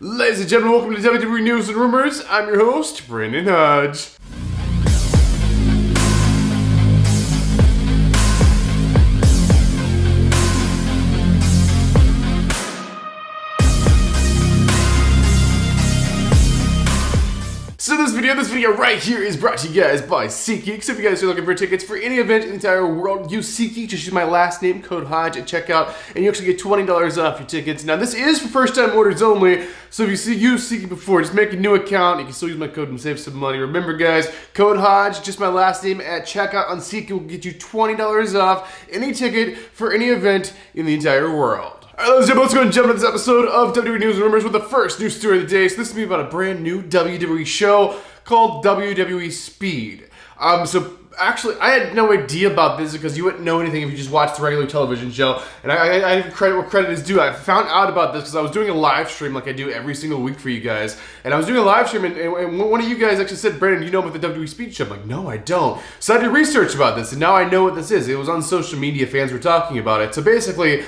Ladies and gentlemen, welcome to WWE News and Rumors. I'm your host, Brandon Hodge. So this video right here is brought to you guys by SeatGeek. So if you guys are looking for tickets for any event in the entire world, use SeatGeek. Just use my last name, code Hodge, at checkout, and you actually get $20 off your tickets. Now this is for first-time orders only, so if you use SeatGeek before, just make a new account. You can still use my code and save some money. Remember guys, code Hodge, just my last name, at checkout on SeatGeek will get you $20 off any ticket for any event in the entire world. Alright, ladies and gentlemen, let's go and jump into this episode of WWE News and Rumors with the first news story of the day. So this is going to be about a brand new WWE show called WWE Speed. Actually, I had no idea about this because you wouldn't know anything if you just watched the regular television show. And I give credit where credit is due. I found out about this because I was doing a live stream like I do every single week for you guys. And I was doing a live stream and one of you guys actually said, Brandon, you know about the WWE Speed show? I'm like, no, I don't. So I did research about this and now I know what this is. It was on social media, fans were talking about it. So basically,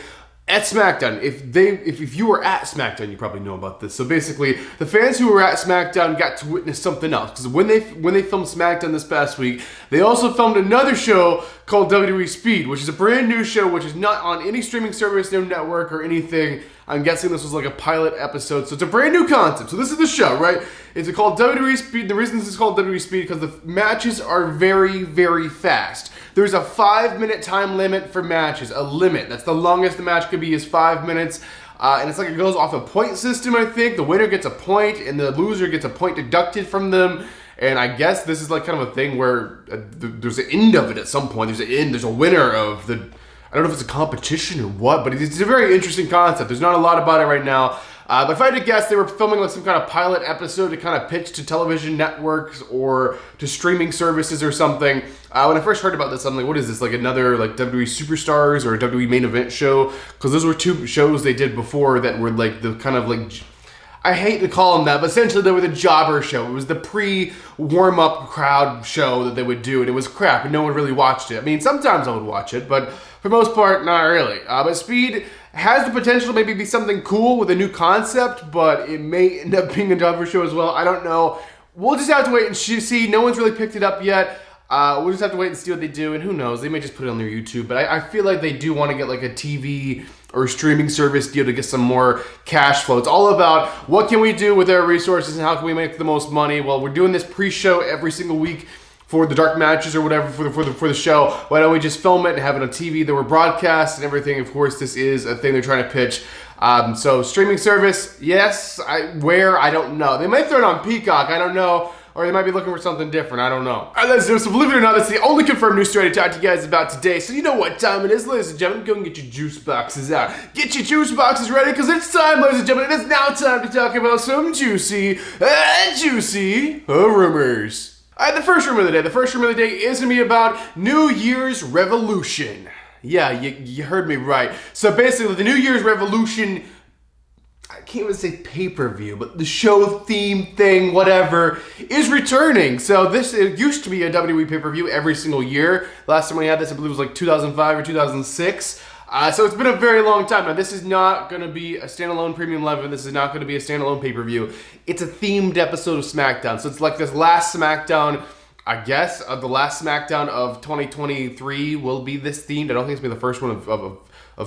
at SmackDown, if you were at SmackDown, you probably know about this. So basically, the fans who were at SmackDown got to witness something else. Because when they filmed SmackDown this past week, they also filmed another show called WWE Speed, which is a brand new show, which is not on any streaming service, no network or anything. I'm guessing this was like a pilot episode, so it's a brand new concept. So this is the show, right? It's called WWE Speed. The reason this is called WWE Speed because the matches are very, very fast. There's a 5-minute time limit for matches, a limit. That's the longest the match could be is 5 minutes. And it's like it goes off a point system, I think. The winner gets a point, and the loser gets a point deducted from them. And I guess this is like kind of a thing where there's an end of it at some point. There's an end. There's a winner of the... I don't know if it's a competition or what, but it's a very interesting concept. There's not a lot about it right now. But if I had to guess, they were filming like some kind of pilot episode to kind of pitch to television networks or to streaming services or something. When I first heard about this, I'm like, what is this? Like another like WWE Superstars or a WWE main event show? Because those were two shows they did before that were like the kind of like... I hate to call them that, but essentially they were the jobber show. It was the pre-warm-up crowd show that they would do, and it was crap, and no one really watched it. I mean, sometimes I would watch it, but for the most part, not really. But Speed has the potential to maybe be something cool with a new concept, but it may end up being a jobber show as well. I don't know. We'll just have to wait and see. No one's really picked it up yet. We'll just have to wait and see what they do, and who knows, they may just put it on their YouTube, but I feel like they do want to get like a TV or streaming service deal to get some more cash flow. It's all about what can we do with our resources and how can we make the most money. Well, we're doing this pre-show every single week for the dark matches or whatever for the show. Why don't we just film it and have it on TV that we're broadcast and everything? Of course, this is a thing they're trying to pitch. So streaming service, yes. Where? I don't know. They might throw it on Peacock. I don't know. Or they might be looking for something different. I don't know. Alright, ladies and gentlemen, so believe it or not, that's the only confirmed news story to talk to you guys about today. So you know what time it is, ladies and gentlemen. Go and get your juice boxes out. Get your juice boxes ready, because it's time, ladies and gentlemen. It is now time to talk about some juicy rumors. Alright, the first rumor of the day. The first rumor of the day is going to be about New Year's Revolution. Yeah, you heard me right. So basically, the New Year's Revolution... I can't even say pay-per-view, but the show theme thing, whatever, is returning. So it used to be a WWE pay-per-view every single year. Last time we had this, I believe, was like 2005 or 2006. So it's been a very long time. Now, this is not going to be a standalone Premium Live event. This is not going to be a standalone pay-per-view. It's a themed episode of SmackDown. So it's like this last SmackDown, I guess, the last SmackDown of 2023 will be this themed. I don't think it's going to be the first one of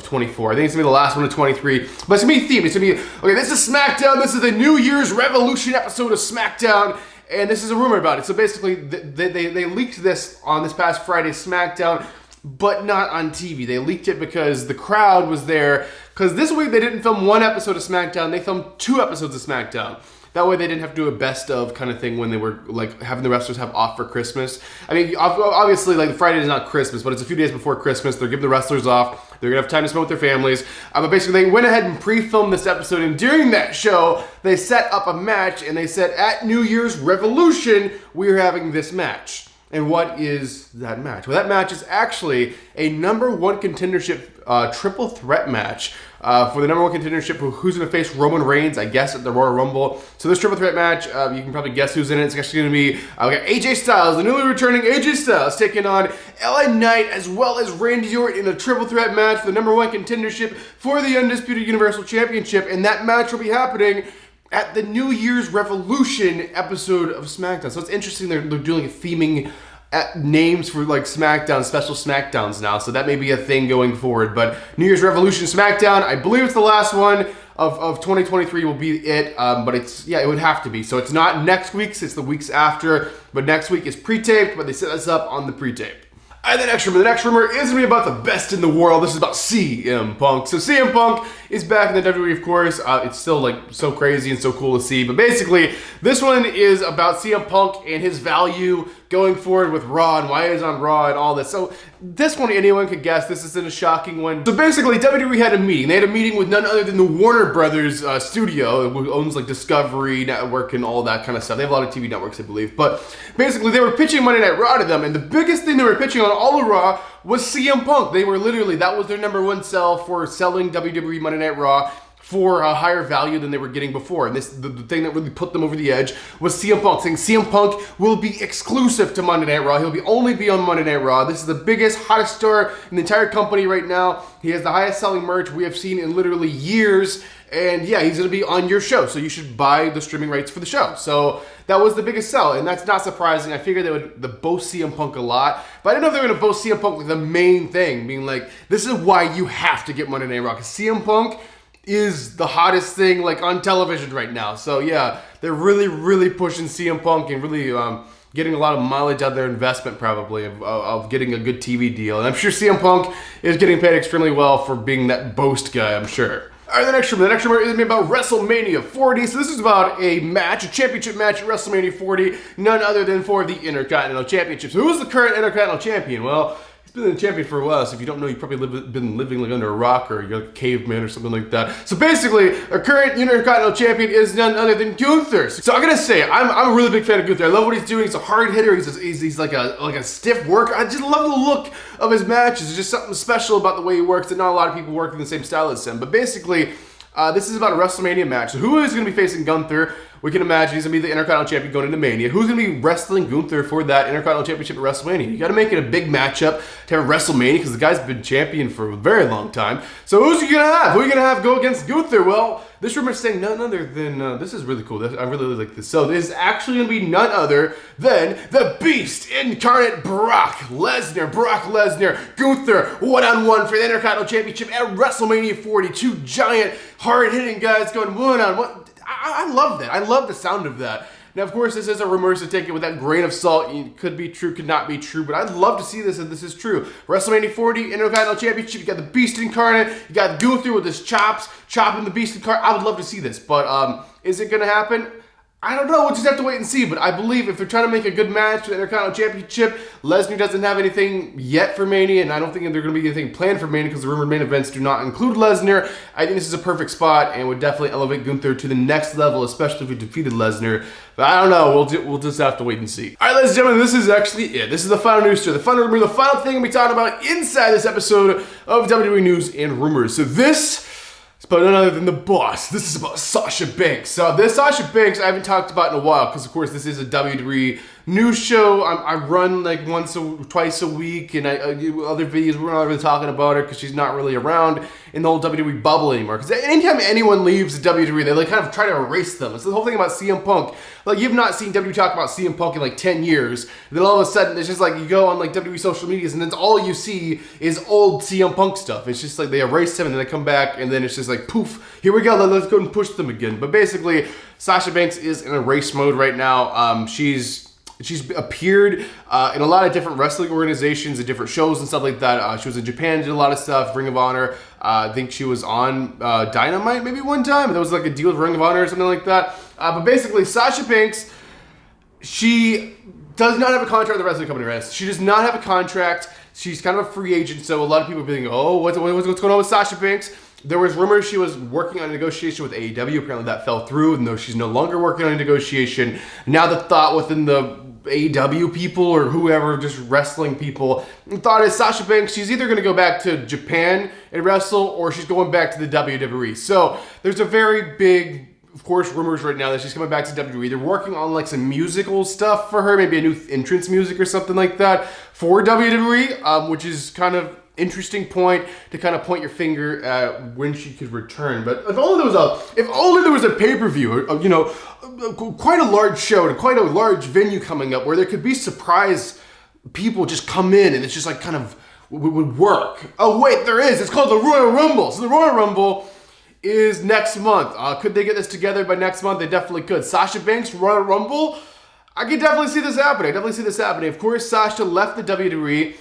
24. I think it's going to be the last one of 23. But it's going to be themed. It's going to be, okay, this is SmackDown. This is the New Year's Revolution episode of SmackDown. And this is a rumor about it. So basically, they leaked this on this past Friday's SmackDown, but not on TV. They leaked it because the crowd was there. Because this week, they didn't film one episode of SmackDown. They filmed 2 episodes of SmackDown. That way they didn't have to do a best of kind of thing when they were like having the wrestlers have off for Christmas. I mean, obviously like Friday is not Christmas, but it's a few days before Christmas. They're giving the wrestlers off. They're going to have time to spend with their families. But basically they went ahead and pre-filmed this episode. And during that show, they set up a match and they said at New Year's Revolution, we're having this match. And what is that match? Well, that match is actually a #1 contendership triple threat match for the #1 contendership who's going to face Roman Reigns, I guess, at the Royal Rumble. So this triple threat match, you can probably guess who's in it. It's actually going to be we got AJ Styles, the newly returning AJ Styles, taking on LA Knight as well as Randy Orton in a triple threat match for the #1 contendership for the Undisputed Universal Championship. And that match will be happening at the New Year's Revolution episode of SmackDown. So it's interesting they're doing theming names for like SmackDown, special SmackDowns now. So that may be a thing going forward. But New Year's Revolution SmackDown, I believe it's the last one of 2023 will be it. But it would have to be. So it's not next week's, it's the weeks after. But next week is pre-taped, but they set us up on the pre-tape. And the next rumor is going to be about the best in the world. This is about CM Punk. So CM Punk is back in the WWE, of course. It's still like so crazy and so cool to see. But basically, this one is about CM Punk and his value going forward with Raw and why he's on Raw and all this. So this one, anyone could guess. This isn't a shocking one. So basically, WWE had a meeting. They had a meeting with none other than the Warner Brothers studio, who owns like Discovery Network and all that kind of stuff. They have a lot of TV networks, I believe. But basically, they were pitching Monday Night Raw to them. And the biggest thing they were pitching on all of Raw was CM Punk. They were literally, that was their number one sell for selling WWE Monday Night Raw for a higher value than they were getting before. And the thing that really put them over the edge was CM Punk, saying CM Punk will be exclusive to Monday Night Raw. He'll only be on Monday Night Raw. This is the biggest, hottest star in the entire company right now. He has the highest selling merch we have seen in literally years. And yeah, he's going to be on your show, so you should buy the streaming rights for the show. So that was the biggest sell, and that's not surprising. I figured they would boast CM Punk a lot, but I didn't know if they were going to boast CM Punk like the main thing, being like, this is why you have to get Monday Night Raw, because CM Punk is the hottest thing like on television right now. So yeah, they're really, really pushing CM Punk and really getting a lot of mileage out of their investment probably of getting a good TV deal. And I'm sure CM Punk is getting paid extremely well for being that boast guy, I'm sure. All right, the next rumor is going to be about WrestleMania 40. So this is about a championship match at WrestleMania 40, none other than for the Intercontinental Championship. So who's the current Intercontinental Champion? Well, he's been the champion for a while, so if you don't know, you've probably been living like under a rock or you're like a caveman or something like that. So basically, our current Intercontinental Champion is none other than Gunther. So I'm gonna say, I'm a really big fan of Gunther. I love what he's doing. He's a hard hitter. He's like a stiff worker. I just love the look of his matches. There's just something special about the way he works that not a lot of people work in the same style as him. But basically, this is about a WrestleMania match. So who is going to be facing Gunther? We can imagine he's going to be the Intercontinental Champion going into Mania. Who's going to be wrestling Gunther for that Intercontinental Championship at WrestleMania? You got to make it a big matchup to have WrestleMania because the guy's been champion for a very long time. So who's he going to have? Who are you going to have go against Gunther? Well, this rumor is saying none other than, this is really cool. I really like this. So this is actually going to be none other than the Beast incarnate Brock Lesnar. Brock Lesnar, Gunther, one-on-one for the Intercontinental Championship at WrestleMania 40. Two giant, hard-hitting guys going one-on-one. I love that. I love the sound of that. Now, of course, this is a rumor, so take it with that grain of salt. It could be true, could not be true, but I'd love to see this if this is true. WrestleMania 40, Intercontinental Championship, you got the Beast incarnate, you got Gunther with his chops, chopping the Beast incarnate. I would love to see this, but is it going to happen? I don't know. We'll just have to wait and see. But I believe if they're trying to make a good match for the Intercontinental Championship, Lesnar doesn't have anything yet for Mania, and I don't think there's going to be anything planned for Mania because the rumored main events do not include Lesnar. I think this is a perfect spot and would definitely elevate Gunther to the next level, especially if we defeated Lesnar. But I don't know. We'll just have to wait and see. All right, ladies and gentlemen, this is actually it. This is the final news story. The final rumor, the final thing we'll be talking about inside this episode of WWE News and Rumors. So this is about none other than the boss. This is about Sasha Banks. So this Sasha Banks I haven't talked about in a while because, of course, this is a WWE news show. I run like twice a week, and I do other videos. We're not really talking about her because she's not really around in the whole WWE bubble anymore. Because anytime anyone leaves the WWE, they like kind of try to erase them. It's the whole thing about CM Punk. Like, you've not seen WWE talk about CM Punk in like 10 years. And then all of a sudden, it's just like you go on like WWE social medias, and then all you see is old CM Punk stuff. It's just like they erase him, and then they come back, and then it's just like poof, here we go. Let's go and push them again. But basically, Sasha Banks is in erase mode right now. She's appeared in a lot of different wrestling organizations and different shows and stuff like that. She was in Japan, did a lot of stuff, Ring of Honor. I think she was on Dynamite maybe one time. There was like a deal with Ring of Honor or something like that. But basically, Sasha Banks, she does not have a contract with the wrestling company, right? She does not have a contract. She's kind of a free agent, so a lot of people are thinking, oh, what's going on with Sasha Banks? There was rumors she was working on a negotiation with AEW. Apparently that fell through, and though she's no longer working on a negotiation, now the thought within the AEW people or whoever, just wrestling people, the thought is Sasha Banks, she's either going to go back to Japan and wrestle, or she's going back to the WWE. So there's a very big, of course, rumors right now that she's coming back to WWE. They're working on like some musical stuff for her, maybe a new entrance music or something like that for WWE, which is kind of interesting point to kind of point your finger at when she could return. But if only there was a pay-per-view, you know, quite a large show and quite a large venue coming up where there could be surprise people just come in and it's just like kind of would work. Oh wait, there is. It's called the Royal Rumble. So the Royal Rumble is next month. Could they get this together by next month? They definitely could. Sasha Banks, Royal Rumble. I could definitely see this happening. Of course, Sasha left the WWE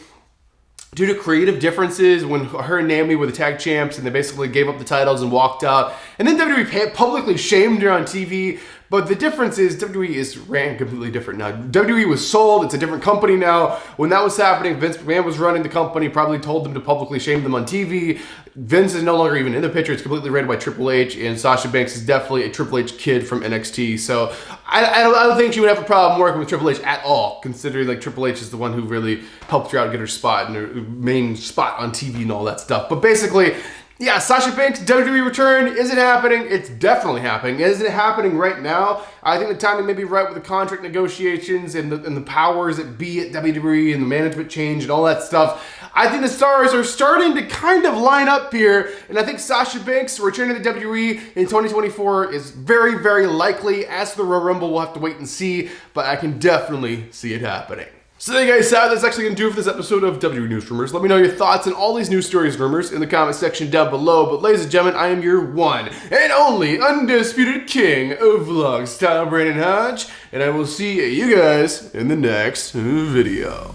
due to creative differences when her and Naomi were the tag champs and they basically gave up the titles and walked out. And then WWE publicly shamed her on TV. But the difference is WWE is ran completely different now. WWE was sold. It's a different company now. When that was happening, Vince McMahon was running the company, probably told them to publicly shame them on TV. Vince is no longer even in the picture. It's completely ran by Triple H, and Sasha Banks is definitely a Triple H kid from NXT. So I don't think she would have a problem working with Triple H at all, considering like Triple H is the one who really helped her out get her spot and her main spot on TV and all that stuff. But basically, yeah, Sasha Banks' WWE return, is it happening? It's definitely happening. Is it happening right now? I think the timing may be right with the contract negotiations and the powers that be at WWE and the management change and all that stuff. I think the stars are starting to kind of line up here, and I think Sasha Banks returning to the WWE in 2024 is very, very likely. As for the Royal Rumble, we'll have to wait and see, but I can definitely see it happening. So there you guys have, that's actually going to do it for this episode of WWE News Rumors. Let me know your thoughts on all these news stories and rumors in the comment section down below. But ladies and gentlemen, I am your one and only undisputed king of vlog style, Brandon Hodge, and I will see you guys in the next video.